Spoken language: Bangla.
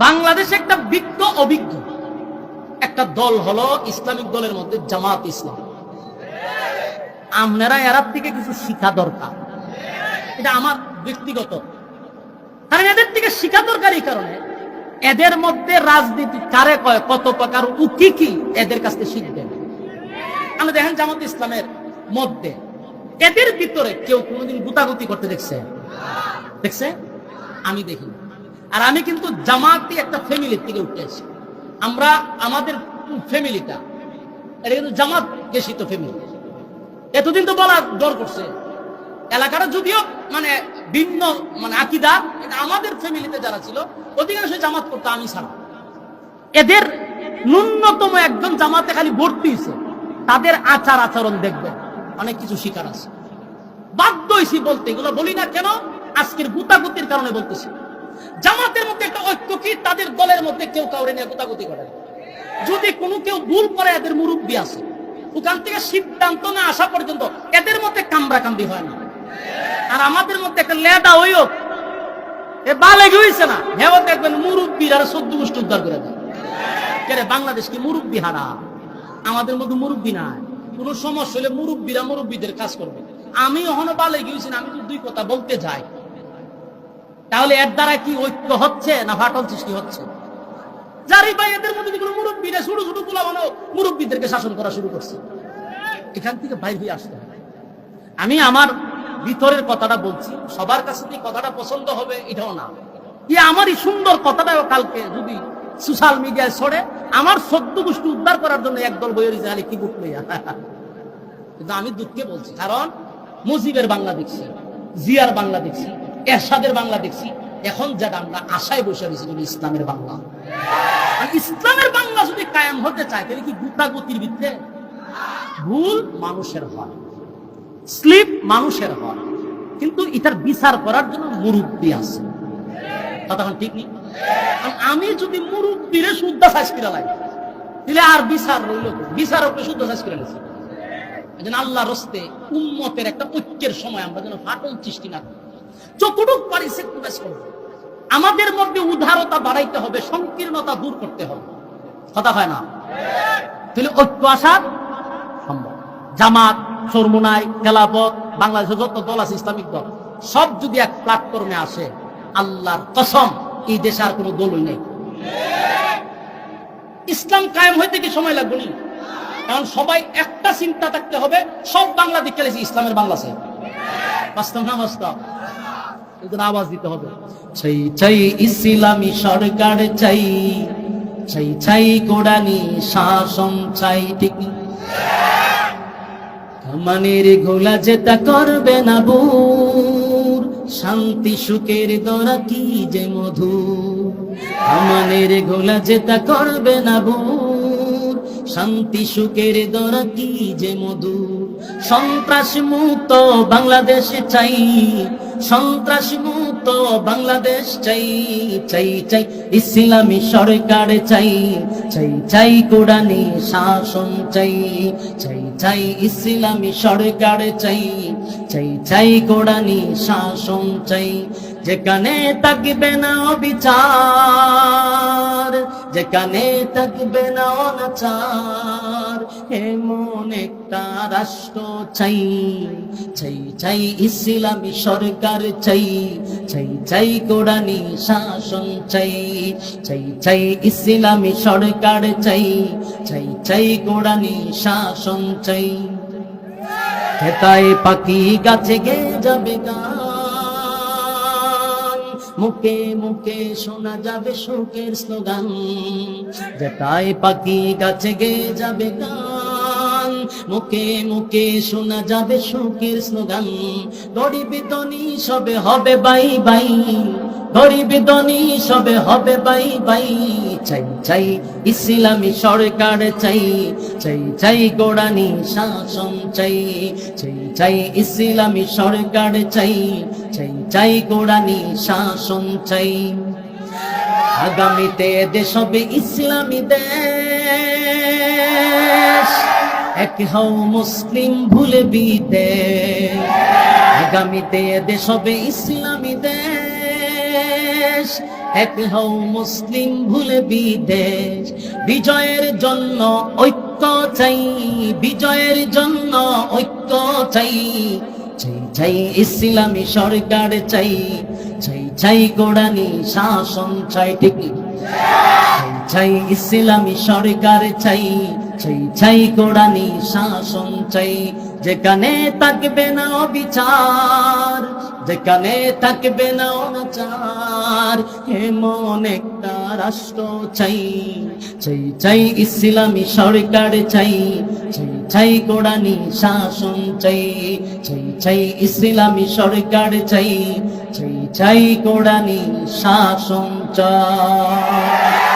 বাংলাদেশে একটা বিজ্ঞ অভিজ্ঞ একটা দল হলো ইসলামিক দলের মধ্যে জামাত ইসলাম। আপনারা এর থেকে কিছু শিক্ষা দরকার, এটা আমার ব্যক্তিগত। কারণ এদের থেকে শিক্ষা দরকার এই কারণে, এদের মধ্যে রাজনীতি কারে কয়, কত প্রকার উকি কি এদের কাছ থেকে শিখবেন। আমরা দেখেন জামাত ইসলামের মধ্যে এদের ভিতরে কেউ কোনোদিন গুতাগুতি করতে দেখছে? আমি দেখি। আর আমি কিন্তু জামাতি একটা ফ্যামিলির থেকে উঠে আসি। আমরা আমাদের ফ্যামিলিটা এটা কিন্তু জামাত গেছিত ফ্যামিলি। এতদিন তো বলার ডর করছে এলাকাটা, যদিও মানে ভিন্ন মানে আকীদা, আমাদের ফ্যামিলিতে যারা ছিল অধিকাংশ জামাত করতো, আমি ছাড়া। এদের ন্যূনতম একজন জামাতে খালি ভর্তি হয়েছে, তাদের আচার আচরণ দেখবেন অনেক কিছু শিকার আছে। বাধ্য হয়েছি বলতে, এগুলো বলি না কেন, আজকের গুতাগুতির কারণে বলতেছি। জামাতের মধ্যে একটা ঐক্য কি, তাদের দলের মধ্যে কেউ কাউরে নিয়ে গুতাগুতি করে। যদি কোনো কেউ ভুল করে, এদের মুরব্বী আছে, ওখান থেকে সিদ্ধান্ত না আসা পর্যন্ত এদের মধ্যে কামড়া কামড়ি হয় না। আর আমাদের মধ্যে একটা লেদা হইও এ বালেগি হইছে না, হেও দেখবেন মুরব্বীর আর 14 গোষ্ঠী উদ্ধার করে দেয়। কেরে বাংলাদেশ কি মুরব্বী হারা? আমাদের মধ্যে মুরব্বী নাই। কোন সমস্যা হলে মুরব্বীরা মুরব্বীদের কাজ করবে। আমি ওখানে বালেগি হইছি না, আমি তো দুই কথা বলতে যাই। তাহলে এর দ্বারা কি ঐক্য হচ্ছে না ফাটল সৃষ্টি হচ্ছে? যারই ভাই এদের মধ্যে কোনো মুরব্বীরা ছোট ছোট পোলা বানাও মুরব্বীদেরকে শাসন করা শুরু করছে। এখান থেকে বাইরে হয়ে আসতে হবে। আমি আমার ভিতরের কথাটা বলছি, সবার কাছে যে কথাটা পছন্দ হবে এটাও না। আমার এই সুন্দর কথাটাও কালকে যদি সোশ্যাল মিডিয়ায় ছড়ে, আমার 14 গোষ্ঠী উদ্ধার করার জন্য একদল বইয়ের জালে কি বুক লইয়া। কিন্তু আমি দুঃখে বলছি, কারণ মুজিবের বাংলা দেখছি, জিয়ার বাংলা দেখছি, এরশাদের বাংলা দেখছি। এখন যেটা আমরা আশায় বসে রয়েছি ইসলামের বাংলা। ইসলামের বাংলা যদি কায়েম হতে চায়, তাহলে কি গুতাগুতির ভিত্তিতে? ভুল মানুষের হয়, স্লিপ মানুষের হয়, কিন্তু এটার বিচার করার জন্য মুরব্বী আছে। তখন ঠিক নেই। আমি যদি মুরব্বীরে শুদ্ধ সাজ করে লাগে, তাহলে আর বিচার রইল, বিচারককে শুদ্ধ সাজ করে নিয়েছি। আল্লাহ রস্তে উম্মতের একটা ঐক্যের সময় আমরা যেন ফাটল সৃষ্টি না করি, যতটুকু পারি সেক্রিফাইস করব। আমাদের মধ্যে উদারতা বাড়াইতে হবে, সংকীর্ণতা দূর করতে হবে। কথা হয় না? তাহলে ঐক্য আসা সম্ভব। জামাত, চরমুনাই, খেলাফত, বাংলাদেশের যত দল আছে ইসলামিক দল, সব যদি এক প্ল্যাটফর্মে আসে, আল্লাহর কসম এই দেশে আর কোনো দলই নেই। ইসলাম কায়েম হইতে কি সময় লাগবে না? কারণ সবাই একটা চিন্তা থাকতে হবে, সব বাংলা দিকে ইসলামের বাংলা আছে। বাস্তব না বাস্তব? আওয়াজ দিতে হবে, চাই চাই ইসলামী সরকার চাই, চাই চাই কোরআনী শাসন চাই। ঠিক কামানের গোলা যেটা করবে না বুর, শান্তি সুখের দরা কি যে মধু। কামানের গোলা যেটা করবে না বুর, শান্তি সুখের দরা কি যে মধু। সন্ত্রাস মুক্ত বাংলাদেশ চাই, সন্ত্রাস মুক্ত বাংলাদেশ চাই, চাই চাই ইসলামী সরকার চাই, চাই চাই কোরআনী শাসন চাই, চাই চাই ইসলামী সরকার চাই, চাই চাই কোরআনী শাসন চাই। যেখানে থাকবে না অবিচার, যেখানে থাকবে না অনাচার, এমন একটা রাষ্ট্র চাই, চাই চাই ইসলামী সরকার চাই, চাই চাই কোরআনী শাসন চাই, চাই চাই ইসলামী সরকার চাই, চাই চাই কোরআনী শাসন চাই। খেতায় পাখি গাছে গে যাবে গান, মুখে মুখে শোনা যাবে শোকের স্লোগান। যেটায় পাখি গাছে গে যাবে গান, মুখে মুখে শোনা যাবে শোকের স্লোগান। গরিব ধনী সবে হবে বাই বাই, গরিব ধনী সবে হবে বাই বাই। চাই চাই ইসলামী সরকার চাই, চাই চাই কোরআনী শাসন চাই, চাই চাই ইসলামী সরকার চাই, চাই চাই কোরআনী শাসন চাই। আগামীতে দেশ হবে ইসলামী দেশ, এক হও মুসলিম ভুলে বিদেশ। আগামীতে দেশ হবে ইসলামী দেশ, এক হও মুসলিম ভুলে বিদেশ, বিজয়ের জন্য ঐক্য চাই, বিজয়ের জন্য ঐক্য চাই, চাই চাই ইসলামী সরকার চাই, চাই চাই কোরআনী শাসন চাই, ঠিক চাই চাই ইসলামী সরকার চাই, চাই চাই কোরআনী শাসন চাই, যেখানে থাকবে না বিচার, যেখানে থাকবে না অনাচার, এমন একটা রাষ্ট্র চাই, চাই চাই ইসলামী সরকার চাই, চাই চাই কোরআনী শাসন চাই, চাই চাই ইসলামী সরকার চাই, চাই চাই কোরআনী শাসন চাই।